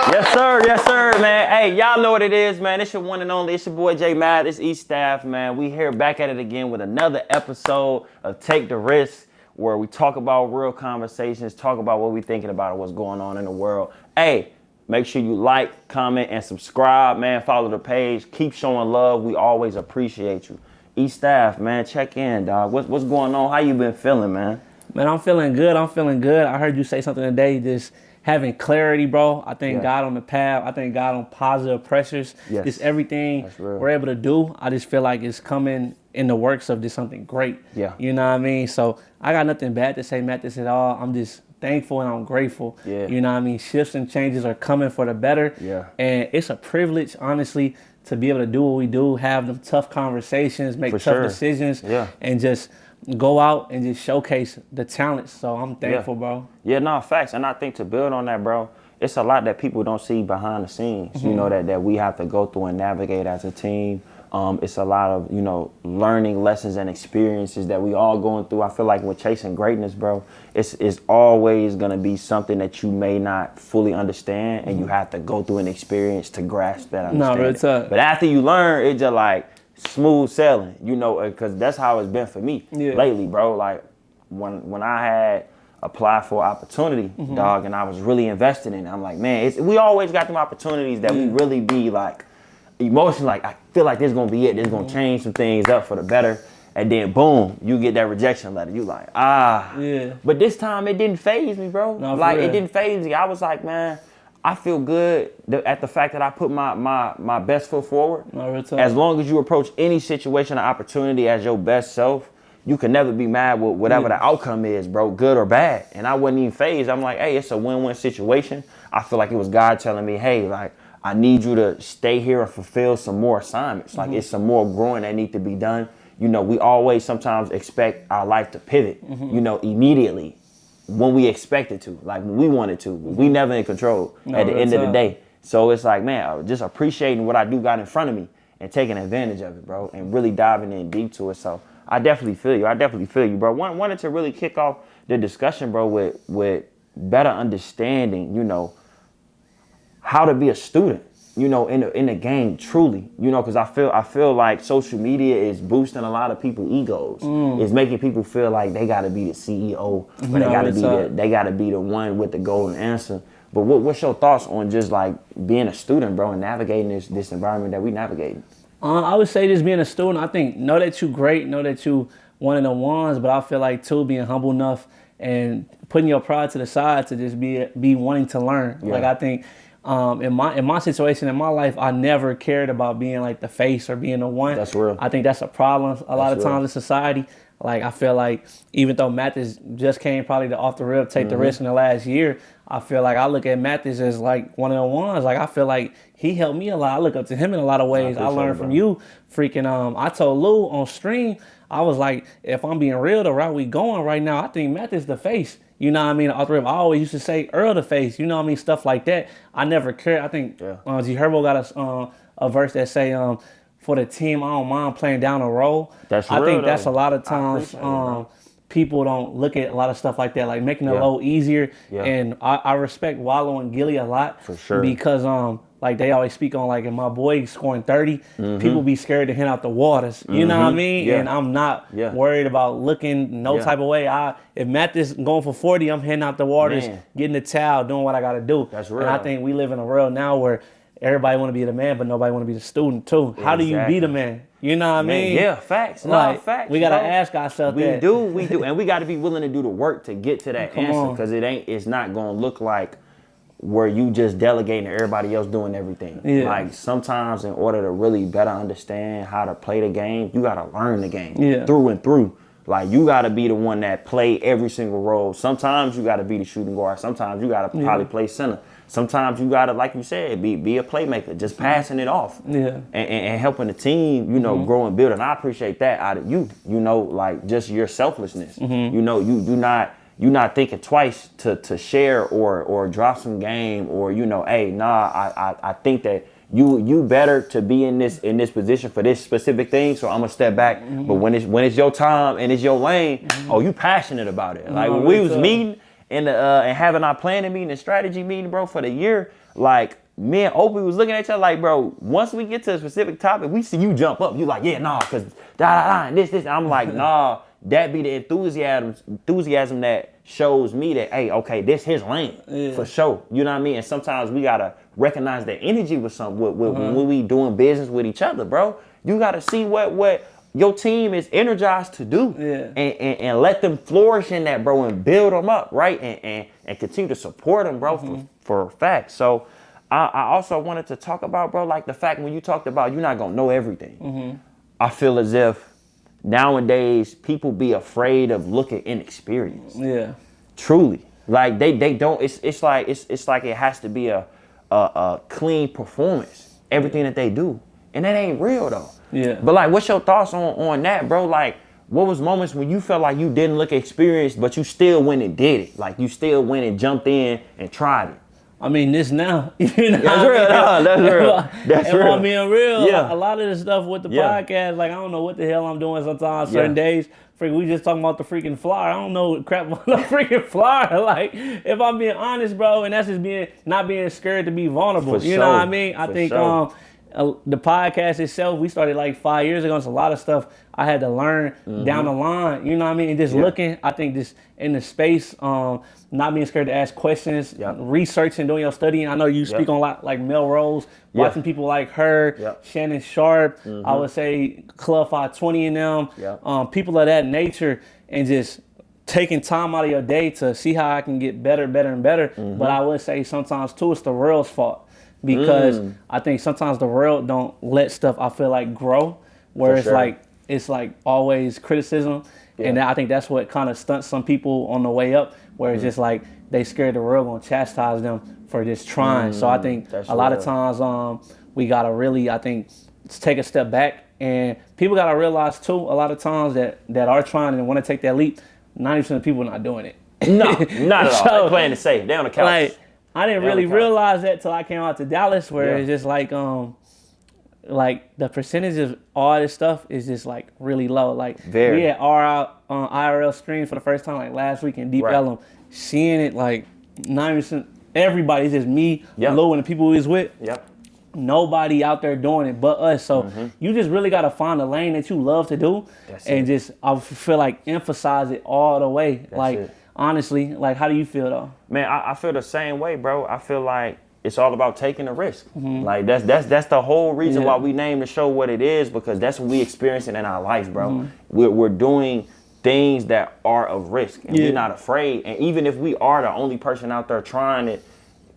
Yes, sir, man. Hey, y'all know what it is, man. It's your one and only. It's your boy J Mad. It's East Staff, man. We here back at it again with another episode of Take the Risk, where we talk about real conversations, talk about what we thinking about and what's going on in the world. Hey, make sure you like, comment, and subscribe, man. Follow the page. Keep showing love. We always appreciate you. East Staff, man, check in, dog. What's going on? How you been feeling, man? Man, I'm feeling good. I heard you say something today, just having clarity, bro. I thank God on the path. I thank God on positive pressures. Yes. Just everything we're able to do, I just feel like it's coming in the works of just something great. Yeah. You know what I mean? So I got nothing bad to say, Matt, at all. I'm just thankful and I'm grateful. Yeah. You know what I mean? Shifts and changes are coming for the better. Yeah. And it's a privilege, honestly, to be able to do what we do, have them tough conversations, make tough decisions, and just go out and just showcase the talents. So I'm thankful, bro. Yeah, no, facts. And I think to build on that, bro, it's a lot that people don't see behind the scenes, you know, that we have to go through and navigate as a team. It's a lot of, you know, learning lessons and experiences that we all going through. I feel like with chasing greatness, bro, it's always going to be something that you may not fully understand, and you have to go through an experience to grasp that understanding. But after you learn, it's just like smooth sailing, you know, because that's how it's been for me lately, bro. Like when I had applied for opportunity, dog, and I was really invested in it, I'm like, man, we always got them opportunities that we really be like emotionally, like I feel like this is gonna be it. This is gonna change some things up for the better. And then boom, you get that rejection letter. You like, But this time it didn't faze me, bro. No, like it didn't faze me. I was like, man, I feel good at the fact that I put my best foot forward. As long as you approach any situation or opportunity as your best self, you can never be mad with whatever the outcome is, bro, good or bad. And I wasn't even fazed. I'm like, hey, it's a win-win situation. I feel like it was God telling me, hey, like, I need you to stay here and fulfill some more assignments. Like, it's some more growing that need to be done. You know, we always sometimes expect our life to pivot, you know, immediately when we expect it to, like when we want it to. We never in control at the end of the day. So it's like, man, just appreciating what I do got in front of me and taking advantage of it, bro, and really diving in deep to it. So I definitely feel you. Bro. Wanted to really kick off the discussion, bro, with better understanding, you know, how to be a student, you know, in the game, truly, you know, because I feel like social media is boosting a lot of people's egos. It's making people feel like they got to be the CEO, or they got to be the one with the golden answer. But what's your thoughts on just like being a student, bro, and navigating this environment that we navigating? I would say just being a student, I think, know that you great, know that you one of the ones, but I feel like too, being humble enough and putting your pride to the side to just be wanting to learn. Like I think in my situation in my life, I never cared about being like the face or being the one. That's real. I think that's a problem a lot of times in society. Like I feel like even though Mathis just came probably to Off the Rip, Take the Risk in the last year, I feel like I look at Mathis as like one of the ones. Like I feel like he helped me a lot. I look up to him in a lot of ways. I learned from you. Freaking I told Lou on stream, I was like, if I'm being real, the route we going right now, I think Mathis the face. You know what I mean? Off the Rip, I always used to say Earl the face. You know what I mean? Stuff like that. I never cared. I think G Herbo got a verse that say for the team, I don't mind playing down a role. I think that's a lot of times people don't look at a lot of stuff like that, like making the low easier. And I respect Wallow and Gilly a lot. For sure. Because like they always speak on like if my boy scoring 30, people be scared to hand out the waters. You know what I mean? And I'm not worried about looking no type of way. If Mathis going for 40, I'm handing out the waters, getting the towel, doing what I got to do. That's real. And I think we live in a world now where everybody want to be the man, but nobody want to be the student too. How do you be the man? You know what I mean? Yeah, facts. Like, facts. We got to ask ourselves that. We do. And we got to be willing to do the work to get to that answer, because it's not going to look like where you just delegating and everybody else doing everything. Like sometimes in order to really better understand how to play the game, you got to learn the game through and through. Like you got to be the one that play every single role. Sometimes you got to be the shooting guard. Sometimes you got to probably play center. Sometimes you got to, like you said, be a playmaker, just passing it off and helping the team, you know, grow and build. And I appreciate that out of you, you know, like just your selflessness. You know, you're not thinking twice to share or drop some game, or, you know, hey, I think that you better to be in this position for this specific thing, so I'm gonna step back. But when it's your time and it's your lane, oh, you passionate about it. Like when we was meeting and having our planning meeting and strategy meeting, bro, for the year, like me and Opie was looking at each other like, bro, once we get to a specific topic, we see you jump up. You like, yeah, nah, cause and this. And I'm like, nah, that be the enthusiasm that shows me that, hey, okay, this his lane for sure. You know what I mean? And sometimes we gotta recognize the energy with when we doing business with each other, bro. You gotta see what your team is energized to do, and let them flourish in that, bro, and build them up, right, and continue to support them, bro, for facts. So I also wanted to talk about, bro, like the fact when you talked about you're not gonna know everything. I feel as if nowadays people be afraid of looking inexperienced. Yeah, truly, like they don't. It's like it has to be a clean performance. Everything that they do, and that ain't real though. Yeah. But like, what's your thoughts on that, bro? Like, what was moments when you felt like you didn't look experienced, but you still went and did it? Like, you still went and jumped in and tried it. I mean, this now. You know, that's real. No, that's real. That's real. I'm being real. Yeah. A lot of the stuff with the podcast, like, I don't know what the hell I'm doing sometimes. Certain days, we just talking about the freaking flyer. I don't know crap about the freaking flyer. Like, if I'm being honest, bro, and that's just not being scared to be vulnerable. You know what I mean? I think the podcast itself, we started like 5 years ago. It's a lot of stuff I had to learn down the line. You know what I mean? And just looking, I think this in the space, not being scared to ask questions, researching, doing your studying. I know you speak on a lot like Mel Rose, watching people like her, Shannon Sharp, I would say Club 520 and them, people of that nature, and just taking time out of your day to see how I can get better and better. But I would say sometimes too, it's the world's fault. Because I think sometimes the world don't let stuff, I feel like, grow, where it's like always criticism. And I think that's what kind of stunts some people on the way up, where it's just like they scared the world gonna chastise them for just trying. So I think a lot of times we gotta really, I think, take a step back, and people gotta realize too, a lot of times that are trying and want to take that leap, 90% of people are not doing it. No, not at all. They're playing it safe. They're on the couch. Like, I didn't really realize that till I came out to Dallas, where it's just like the percentage of all this stuff is just like really low. Like we had our IRL streams for the first time like last week in Deep Ellum, seeing it like 90%. Everybody's just me, Lou, and the people we was with. Nobody out there doing it but us. So you just really gotta find a lane that you love to do, just I feel like emphasize it all the way. Honestly, like, how do you feel though? Man, I feel the same way, bro. I feel like it's all about taking a risk. Like that's the whole reason why we named the show what it is, because that's what we experiencing in our life, bro. We're doing things that are of risk, and we're not afraid. And even if we are the only person out there trying it,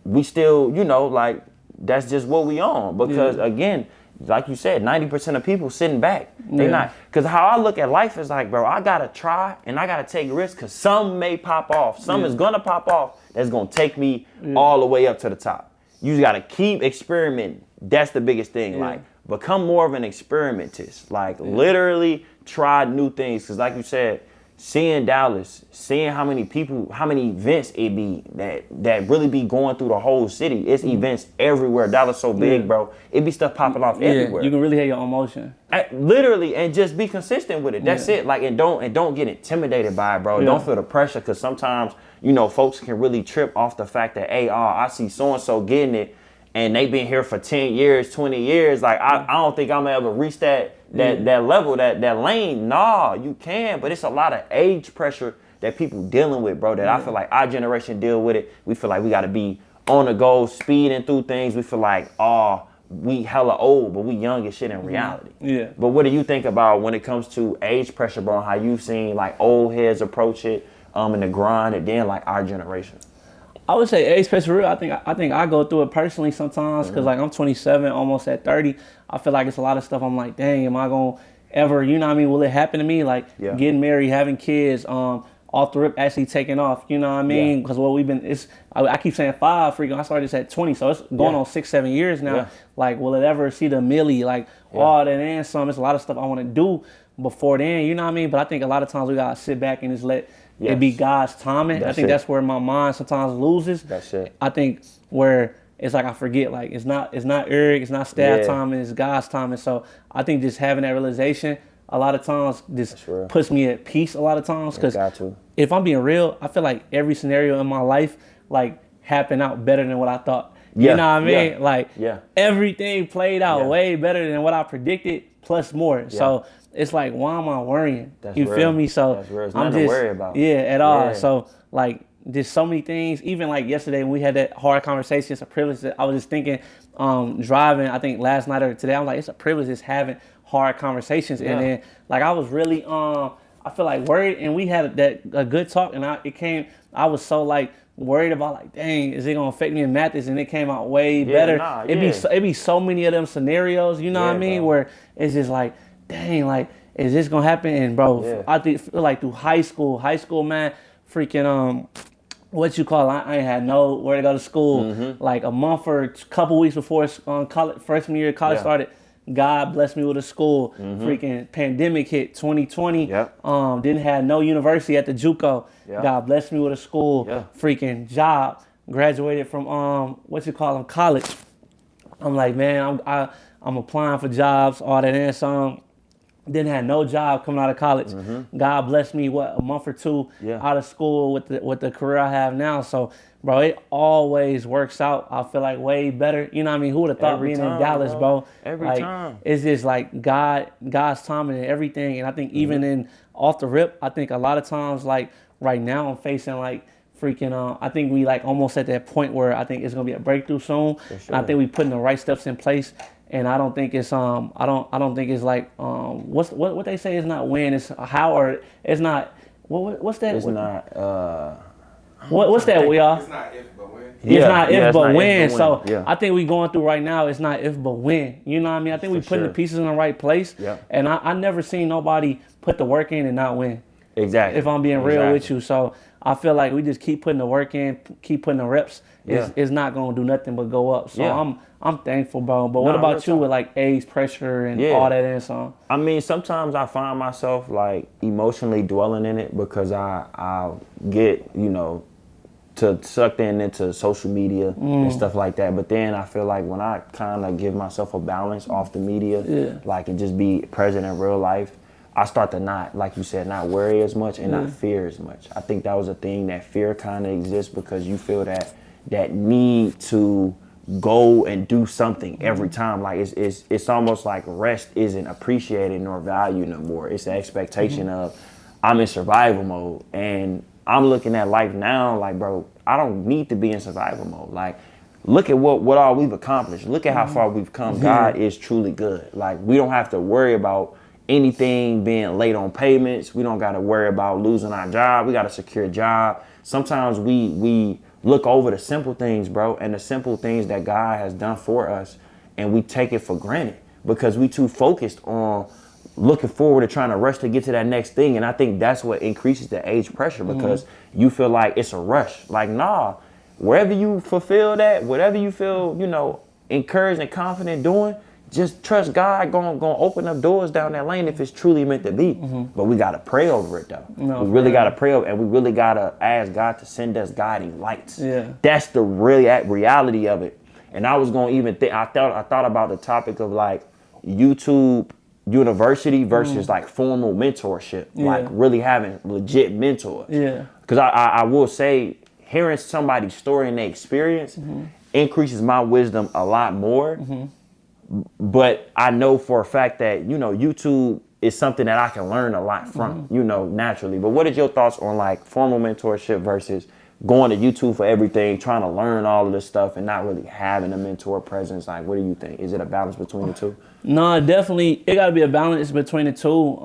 we still, like, that's just what we on. Because again, like you said, 90% of people sitting back. They not, because how I look at life is like, bro, I gotta try and I gotta take risks, because some may pop off. Some is gonna pop off that's gonna take me all the way up to the top. You just gotta keep experimenting. That's the biggest thing. Like, become more of an experimentist. Like, literally try new things. Because like you said, seeing Dallas, seeing how many people, how many events it be that really be going through the whole city. It's events everywhere. Dallas so big, bro. It be stuff popping off everywhere. You can really have your own motion. Literally, and just be consistent with it. That's it. Like, and don't get intimidated by it, bro. Don't feel the pressure, because sometimes, folks can really trip off the fact that, hey, I see so-and-so getting it, and they been here for 10 years, 20 years. Like, I don't think I'm gonna ever reach that level, that lane. Nah, you can, but it's a lot of age pressure that people dealing with, bro, that I feel like our generation deal with it. We feel like we gotta be on the go, speeding through things. We feel like, we hella old, but we young as shit in reality. But what do you think about when it comes to age pressure, bro, how you've seen like old heads approach it, in the grind, and then like our generation? I would say age pressure real. I think I go through it personally sometimes, because like I'm 27, almost at 30. I feel like it's a lot of stuff I'm like, dang, am I gonna ever, you know what I mean, will it happen to me? Like getting married, having kids, off the rip actually taking off, you know what I mean? Because what we've been, I keep saying 5, freaking, I started this at 20, so it's going on 6-7 years now. Like, will it ever see the milli, like all that and some? It's a lot of stuff I want to do before then, you know what I mean? But I think a lot of times we gotta sit back and just let it be God's timing. I think that's where my mind sometimes loses. That's it. I think where it's like I forget, like it's not Eric, it's not staff timing, it's God's timing. So I think just having that realization, a lot of times just puts me at peace a lot of times. Because if I'm being real, I feel like every scenario in my life like happened out better than what I thought. You know what I mean? Like everything played out way better than what I predicted, plus more. So it's like, why am I worrying? Feel me? So I'm just worry about. At all. So like just so many things. Even like yesterday when we had that hard conversation, it's a privilege. That I was just thinking, driving. I think last night or today, I'm like, it's a privilege just having hard conversations. And then like I was really I feel like worried, and we had a good talk, and I was so like worried about like, dang, is it gonna affect me in Mathis? And it came out way better. It be so many of them scenarios, you know what I mean, where it's just like, dang, like, is this gonna happen? And bro, I feel like through high school, man, freaking what you call? I ain't had nowhere to go to school. Like a month or a couple weeks before college, freshman year of college started. God blessed me with a school. Freaking pandemic hit 2020. Didn't have no university at the JUCO. God blessed me with a school. Freaking job. Graduated from college. I'm like, man, I'm applying for jobs, all that and some. Didn't have no job coming out of college. God blessed me, a month or two out of school with the career I have now. So, bro, it always works out. I feel like way better. You know what I mean? Who would have thought being in Dallas, bro? Every time. It's just like God's timing and everything. And I think even in off the rip, I think a lot of times, like right now, I'm facing like freaking. I think we like almost at that point where I think it's gonna be a breakthrough soon. And I think we putting the right steps in place. And I don't think it's I don't think it's like what they say is not when, it's how, or it's not what's that? It's not what's that, y'all? It's not if but when. It's not if but when. So I think we going through right now, it's not if but when. You know what I mean? I think we putting the pieces in the right place. And I never seen nobody put the work in and not win. Exactly. If I'm being real with you. So I feel like we just keep putting the work in, keep putting the reps. It's not gonna do nothing but go up. So I'm thankful, bro. But what about you with like age pressure and all that and so? I mean, sometimes I find myself like emotionally dwelling in it because I get, sucked into social media and stuff like that. But then I feel like when I kind of give myself a balance off the media, like and just be present in real life, I start to not, like you said, not worry as much and not fear as much. I think that was a thing, that fear kind of exists because you feel that need to go and do something every time. Like it's almost like rest isn't appreciated nor valued no more. It's the expectation of I'm in survival mode, and I'm looking at life now like, bro, I don't need to be in survival mode. Like, look at what all we've accomplished. Look at how far we've come. God is truly good. Like, we don't have to worry about anything being late on payments. We don't got to worry about losing our job. We got a secure job. Sometimes we look over the simple things, bro, and the simple things that God has done for us, and we take it for granted because we too focused on looking forward to trying to rush to get to that next thing. And I think that's what increases the age pressure because you feel like it's a rush. Like, nah, wherever you fulfill that, whatever you feel, encouraged and confident doing, just trust God gonna open up doors down that lane if it's truly meant to be. But we gotta pray over it though. We really gotta pray over it, and we really gotta ask God to send us guiding lights. That's the reality of it. And I was gonna even think, I thought about the topic of like YouTube university versus like formal mentorship, like really having legit mentors. Because I will say, hearing somebody's story and their experience increases my wisdom a lot more. But I know for a fact that, YouTube is something that I can learn a lot from, naturally. But what is your thoughts on like formal mentorship versus going to YouTube for everything, trying to learn all of this stuff and not really having a mentor presence? Like, what do you think? Is it a balance between the two? No, definitely. It got to be a balance between the two.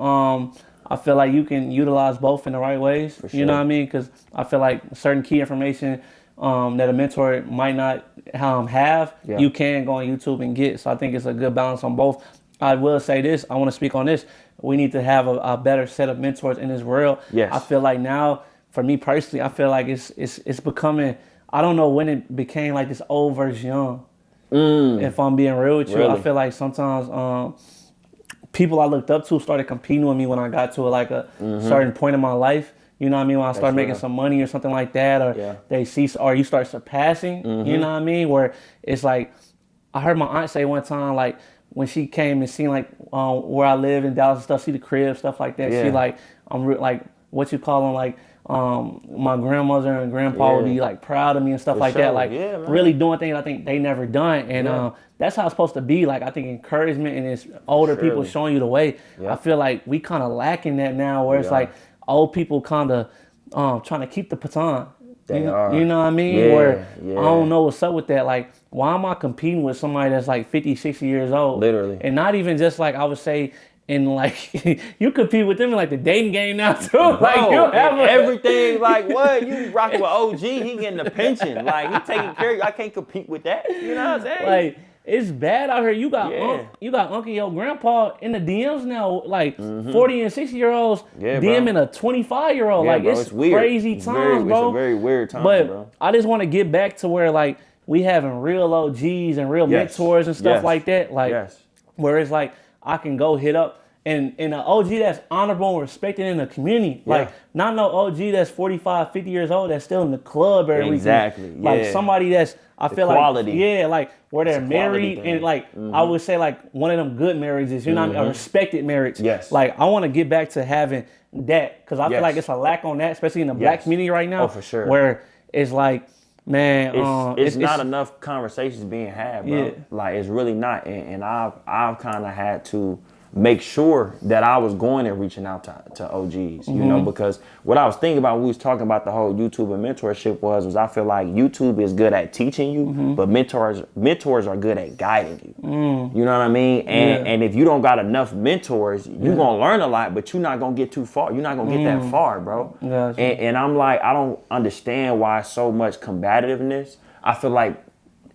I feel like you can utilize both in the right ways. For sure. You know what I mean? Because I feel like certain key information that a mentor might not have, you can go on YouTube and get. So I think it's a good balance on both. I will say this. I want to speak on this. We need to have a better set of mentors in this world. I feel like now, for me personally, I feel like it's becoming, I don't know when it became like this old versus young. If I'm being real with you, I feel like sometimes people I looked up to started competing with me when I got to like a certain point in my life. You know what I mean? When I start making some money or something like that, or they see, or you start surpassing, you know what I mean? Where it's like, I heard my aunt say one time, like, when she came and seen like where I live in Dallas and stuff, see the crib, stuff like that. She like like what you call them, like my grandmother and grandpa would be like proud of me and stuff like that, like really doing things I think they never done, and that's how it's supposed to be. Like I think encouragement and it's older people showing you the way. I feel like we kind of lacking that now, where it's like old people kind of trying to keep the baton. You know what I mean? Where I don't know what's up with that. Like, why am I competing with somebody that's like 50, 60 years old? Literally. And not even just like I would say in like you compete with them in like the dating game now too. Bro, like you have everything like what? You rocking with OG, he getting a pension. Like he taking care of you. I can't compete with that. You know what I'm saying? Like it's bad out here. You got uncle, your grandpa in the DMs now, like 40 and 60-year-olds DMing a 25-year-old. Like bro, it's crazy times, bro. It's a very weird time, but bro. I just want to get back to where like we having real OGs and real mentors and stuff like that. Like where it's like I can go hit up and an OG that's honorable and respected in the community. Like not no OG that's 45, 50 years old that's still in the club every weekend. Like somebody that's I feel quality. Like where they're married and like I would say like one of them good marriages, you know what I mean? A respected marriage. Like I want to get back to having that because I feel like it's a lack on that, especially in the black community right now. Oh, for sure. Where it's like, man, it's not enough conversations being had, bro. Like it's really not, and I've kind of had to make sure that I was going and reaching out to OGs, you know, because what I was thinking about when we was talking about the whole YouTube and mentorship was I feel like YouTube is good at teaching you, but mentors are good at guiding you. You know what I mean? And if you don't got enough mentors, you're gonna learn a lot, but you're not gonna get too far. You're not gonna get that far, bro. And I'm like, I don't understand why so much combativeness. I feel like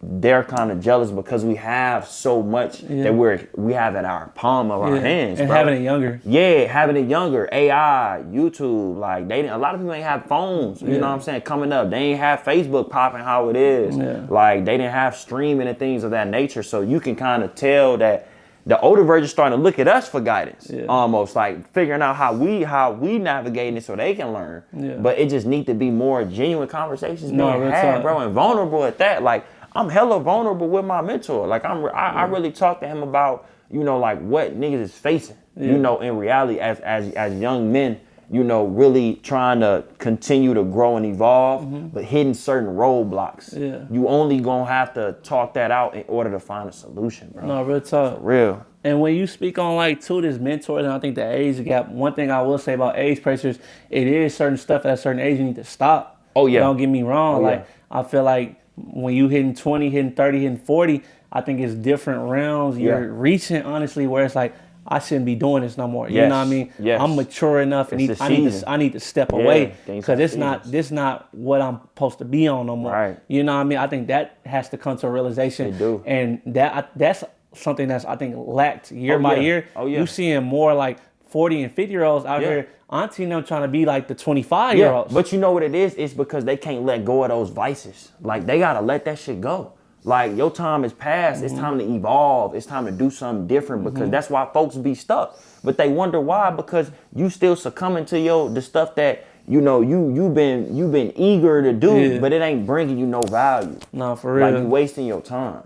they're kind of jealous because we have so much that we have at our palm of our hands, and bro. having it younger. Having it younger. AI, YouTube, like a lot of people ain't have phones. You know what I'm saying? Coming up, they ain't have Facebook popping how it is. Like they didn't have streaming and things of that nature. So you can kind of tell that the older version's starting to look at us for guidance, almost like figuring out how we navigate it so they can learn. But it just need to be more genuine conversations being had, bro, and vulnerable at that. Like I'm hella vulnerable with my mentor. Like I really talk to him about, you know, like what niggas is facing, you know, in reality as young men, you know, really trying to continue to grow and evolve, but hitting certain roadblocks. You only gonna have to talk that out in order to find a solution, bro. No, real talk. For real. And when you speak on like this mentors, and I think the age gap, one thing I will say about age pressures, it is certain stuff at a certain age you need to stop. Oh yeah. Don't get me wrong. I feel like when you hitting 20, hitting 30, hitting 40, I think it's different realms. You're reaching, honestly, where it's like, I shouldn't be doing this no more. You know what I mean? I'm mature enough and I need to step away because this not what I'm supposed to be on no more. You know what I mean? I think that has to come to a realization. They do. And that's something that's I think lacked year by year. You seeing more like 40 and 50-year-olds out here, auntie them trying to be like the 25-year-olds. But you know what it is? It's because they can't let go of those vices. Like they gotta let that shit go. Like your time is past. It's time to evolve. It's time to do something different because that's why folks be stuck. But they wonder why, because you still succumbing to the stuff that you know you've been eager to do, but it ain't bringing you no value. No, for real. Like you wasting your time,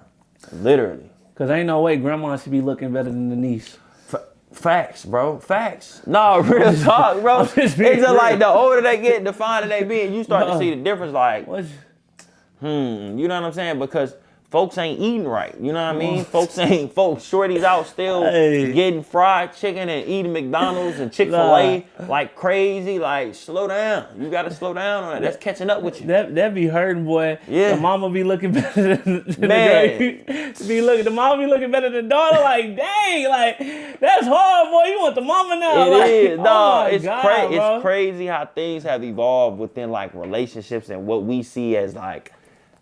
literally. Cause ain't no way grandma should be looking better than the niece. Facts, bro. Facts. No, real talk, bro. It's just like the older they get, the finer they be, and you start to see the difference. Like, you know what I'm saying? Because folks ain't eating right. You know what I mean? Folks shorties out still getting fried chicken and eating McDonald's and Chick-fil-A like crazy. Like, slow down. You got to slow down on it. That's catching up with you. That be hurting, boy. The mama be looking better than the mama be looking better than the daughter. Like, dang, like, that's hard, boy. You want the mama now. It is. No, it's crazy how things have evolved within like relationships and what we see as like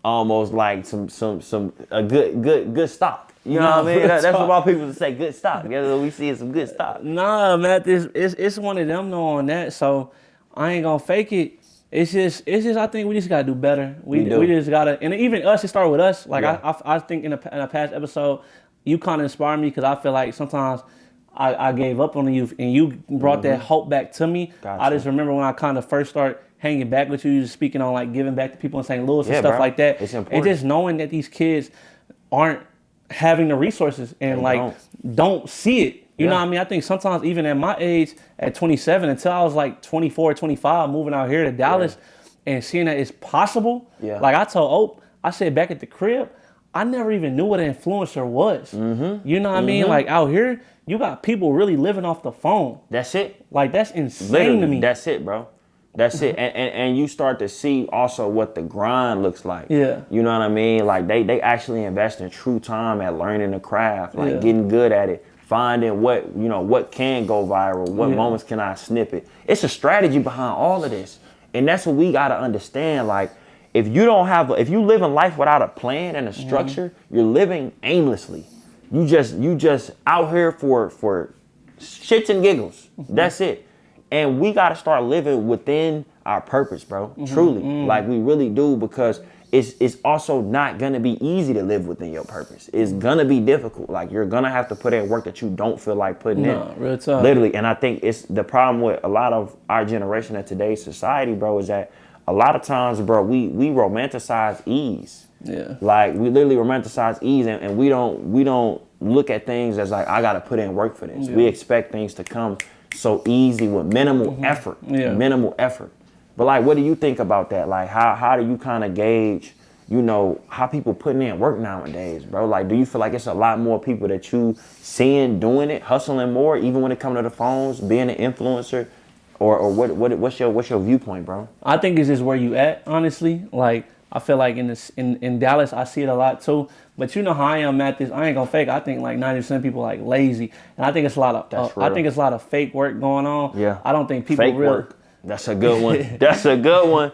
almost like a good stock. You know what I mean? That's what my people say, good stock. That's what we see is some good stock. Nah, man, it's one of them though on that. So I ain't gonna fake it. It's just I think we just gotta do better. We just gotta, and even us, it started with us. Like I think in a past episode, you kind of inspired me because I feel like sometimes I gave up on the youth and you brought that hope back to me. Gotcha. I just remember when I kind of first started hanging back with you, just speaking on like giving back to people in St. Louis and stuff like that. It's important. And just knowing that these kids aren't having the resources and don't see it. You know what I mean? I think sometimes even at my age, at 27, until I was like 24, 25, moving out here to Dallas and seeing that it's possible. Yeah. Like I told Ope, I said back at the crib, I never even knew what an influencer was. You know what I mean? Like out here, you got people really living off the phone. That's it. Like that's insane to me. That's it, bro. That's it. And you start to see also what the grind looks like. Yeah. You know what I mean? Like they actually invest in true time at learning the craft, like getting good at it, finding what can go viral, what moments can I snip it. It's a strategy behind all of this. And that's what we gotta understand. Like if you live in life without a plan and a structure, you're living aimlessly. You just out here for shits and giggles. That's it. And we got to start living within our purpose, bro. Truly. Like we really do, because it's also not going to be easy to live within your purpose. It's going to be difficult. Like you're going to have to put in work that you don't feel like putting in. Real tough. Literally. And I think it's the problem with a lot of our generation in today's society, bro, is that a lot of times, bro, we romanticize ease. Yeah. Like we literally romanticize ease, and we don't look at things as like, I got to put in work for this. We expect things to come so easy with minimal effort. Minimal effort. But like, what do you think about that? Like how do you kind of gauge, how people putting in work nowadays, bro? Like, do you feel like it's a lot more people that you seeing doing it, hustling more, even when it comes to the phones, being an influencer, or what's your viewpoint, bro? I think it's just where you at, honestly. Like I feel like in Dallas, I see it a lot too. But you know how I am at this. I ain't gonna fake. I think like 90% of people like lazy, and I think it's a lot of. I think it's a lot of fake work going on. Yeah. I don't think people fake really. Work. That's a good one. That's a good one.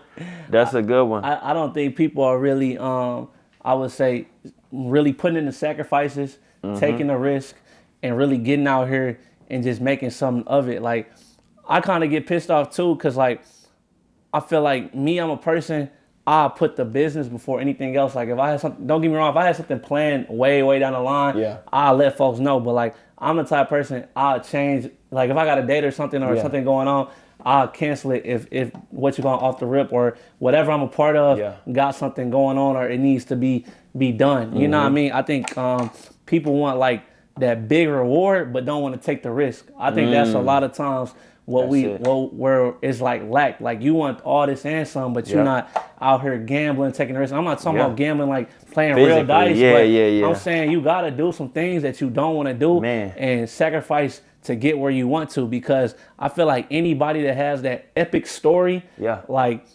That's a good one. I don't think people are really. I would say, really putting in the sacrifices, taking the risk, and really getting out here and just making something of it. Like I kind of get pissed off too, cause like I feel like I'm a person. I put the business before anything else. Like if I had something, don't get me wrong, if I had something planned way down the line, I'll let folks know. But like I'm the type of person, I'll change. Like if I got a date or something something going on, I'll cancel it if what you're going off the rip or whatever I'm a part of got something going on or it needs to be done. You know what I mean? I think people want like that big reward but don't want to take the risk. I think that's a lot of times where it's like lack. Like you want all this and some, but you're not out here gambling, taking the risk. I'm not talking about gambling like playing real dice, but I'm saying you gotta do some things that you don't want to do and sacrifice to get where you want to, because I feel like anybody that has that epic story, like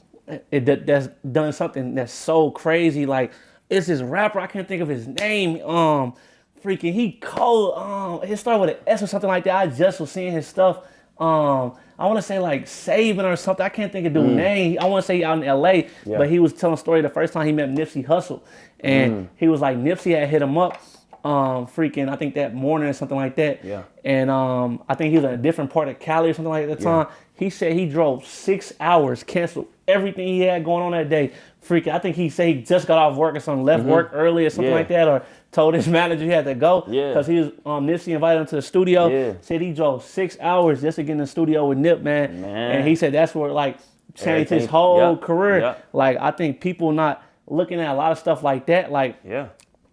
that's done something that's so crazy. Like it's this rapper, I can't think of his name. Freaking he cold. It started with an S or something like that. I just was seeing his stuff. I want to say like Saving or something. I can't think of dude's name. I want to say out in LA, but he was telling a story the first time he met Nipsey Hussle, and he was like Nipsey had hit him up, freaking I think that morning or something like that. Yeah. And I think he was in a different part of Cali or something like that at the time. He said he drove 6 hours, canceled everything he had going on that day. Freaking, I think he said he just got off work or something, left work early or something like that, or told his manager he had to go because he was Nipsey invited him to the studio. Yeah. Said he drove 6 hours just to get in the studio with Nip, man. And he said that's where like changed his whole career. Like I think people not looking at a lot of stuff like that. Like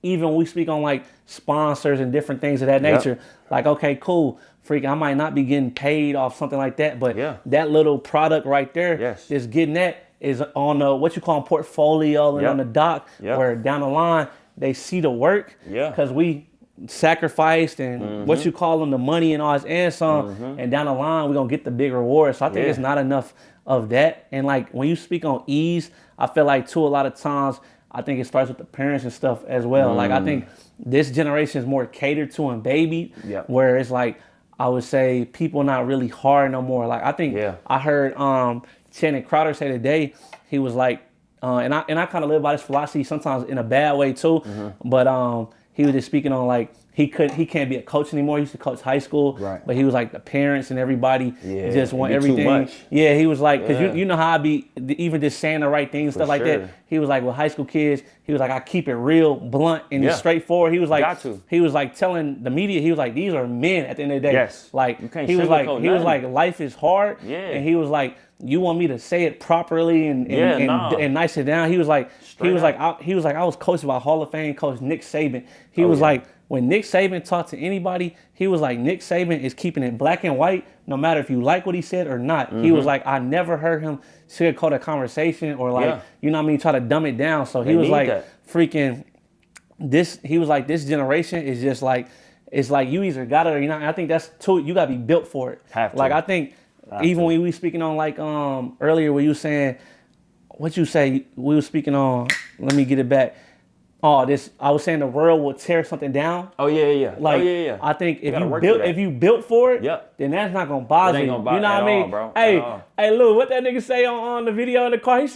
even when we speak on like sponsors and different things of that nature, like okay, cool. Freaking, I might not be getting paid off something like that, but that little product right there, just getting that is on the what you call portfolio and on the dock, where down the line they see the work, because we sacrificed and what you call them, the money and all this and some, and down the line we're gonna get the big reward. So I think it's not enough of that. And like when you speak on ease, I feel like too a lot of times I think it starts with the parents and stuff as well. Like I think this generation is more catered to and baby, where it's like I would say people not really hard no more. Like I think I heard Channing Crowder say today, he was like, and I kind of live by this philosophy sometimes in a bad way too, but he was just speaking on like he can't be a coach anymore. He used to coach high school, right. But he was like the parents and everybody just want everything. Too much. Yeah, he was like, because you know how I be even just saying the right things, stuff like that. He was like, with high school kids, he was like, I keep it real, blunt, and straightforward. He was like, he was like telling the media, he was like, these are men at the end of the day. Yes. Like he was like, life is hard. Yeah. And he was like, you want me to say it properly and nice it down. He was like, I was coached by Hall of Fame coach Nick Saban. He was like, when Nick Saban talked to anybody, he was like, Nick Saban is keeping it black and white, no matter if you like what he said or not. Mm-hmm. He was like, I never heard him sugarcoat a conversation or like, you know what I mean, try to dumb it down. So he was like, freaking this. He was like, this generation is just like, it's like you either got it or you're not. I think that's too. You gotta be built for it. Like I think even when we were speaking on like earlier, where you were saying, what you say? We were speaking on. Let me get it back. Oh, I was saying the world will tear something down. Oh yeah. Like I think if you built for it, then that's not gonna bother you. You know what I mean, bro? Hey, Lou, what that nigga say on the video in the car? He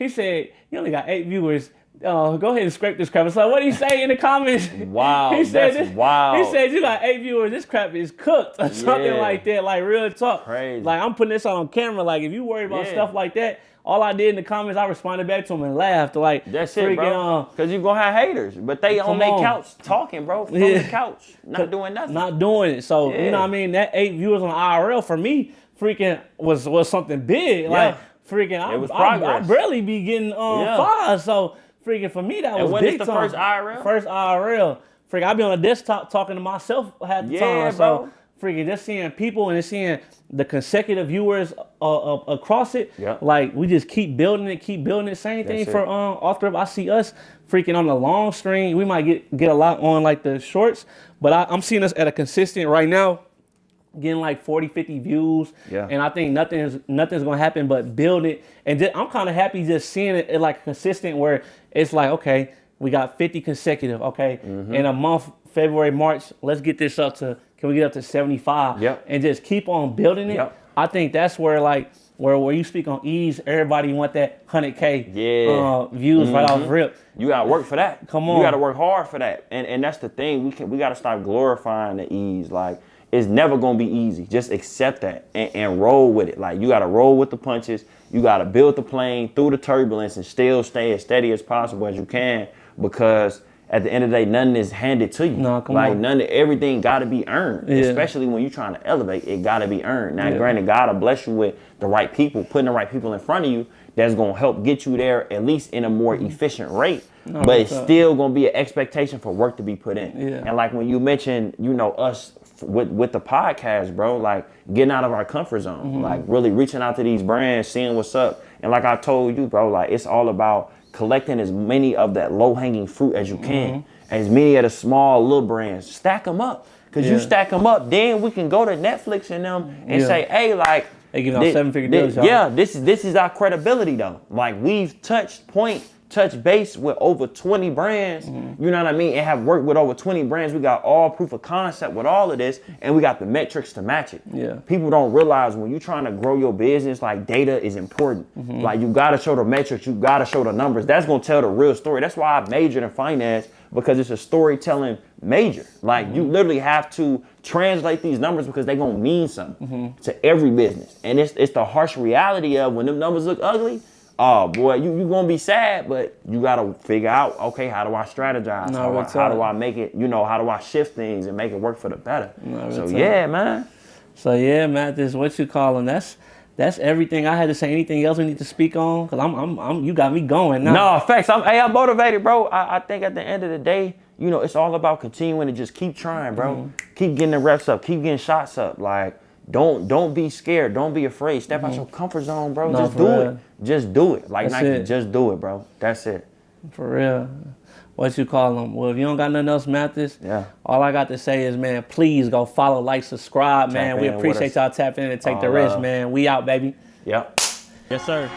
said you only got 8 viewers. Go ahead and scrape this crap. So what did he say in the comments? Wow, that's wild. He said you got 8 viewers. This crap is cooked or something like that. Like real talk. Crazy. Like I'm putting this on camera. Like if you worry about stuff like that. All I did in the comments, I responded back to him and laughed. Like, that's it, bro. Because you're going to have haters. But they on their couch talking, bro. From the couch. Not doing nothing. Not doing it. So, you know what I mean? That 8 viewers on IRL, for me, freaking was something big. Like, freaking, I barely be getting 5. So, freaking, for me, that was big time. When is the first IRL? First IRL. Freaking, I be on the desktop talking to myself half the time. Bro. So, freaking, just seeing people and just seeing the consecutive viewers across it, like we just keep building it. Same thing for Off the Rip. I see us freaking on the long stream. We might get a lot on like the shorts, but I'm seeing us at a consistent right now, getting like 40, 50 views. Yeah. And I think nothing's gonna happen but build it. And I'm kind of happy just seeing it like consistent where it's like, okay, we got 50 consecutive. Okay, in a month, February, March, let's get this up to. Can we get up to 75? And just keep on building it. I think that's where like where you speak on ease, everybody want that 100K views right off rip. You gotta work for that. Come on. You gotta work hard for that. And that's the thing. We gotta stop glorifying the ease. Like it's never gonna be easy. Just accept that and roll with it. Like you gotta roll with the punches. You gotta build the plane through the turbulence and still stay as steady as possible as you can, because at the end of the day, nothing is handed to you. No, come on. Everything got to be earned, especially when you're trying to elevate. It got to be earned. Now, granted, God will bless you with the right people, putting the right people in front of you that's going to help get you there at least in a more efficient rate. No, but it's still going to be an expectation for work to be put in. And like when you mentioned, us with the podcast, bro, like getting out of our comfort zone, like really reaching out to these brands, seeing what's up. And like I told you, bro, like it's all about collecting as many of that low-hanging fruit as you can, as many of the small little brands. Stack them up, because you stack them up, then we can go to Netflix and them and say, hey, like, they give out 7-figure deals, y'all. This is our credibility though. Like we've touched base with over 20 brands, you know what I mean, and have worked with over 20 brands. We got all proof of concept with all of this, and we got the metrics to match it. People don't realize when you're trying to grow your business, like data is important. Like you gotta show the metrics, you gotta show the numbers. That's gonna tell the real story. That's why I majored in finance, because it's a storytelling major. Like you literally have to translate these numbers because they're gonna mean something to every business. And it's the harsh reality of when them numbers look ugly, oh boy, you gonna be sad, but you gotta figure out, okay, how do I strategize? How do I make it, how do I shift things and make it work for the better? Man. So man, this what you call them. That's everything I had to say. Anything else we need to speak on? Cause I'm you got me going now. No, facts. I'm motivated, bro. I think at the end of the day, it's all about continuing to just keep trying, bro. Keep getting the reps up, keep getting shots up. Like, don't be scared. Don't be afraid. Step out your comfort zone, bro. Just do it. Just do it. Like Nike, just do it, bro. That's it. For real. What you call them? Well, if you don't got nothing else, Mathis, all I got to say is, man, please go follow, like, subscribe, man. We appreciate y'all tapping in and take the risk, man. We out, baby. Yep. Yes, sir.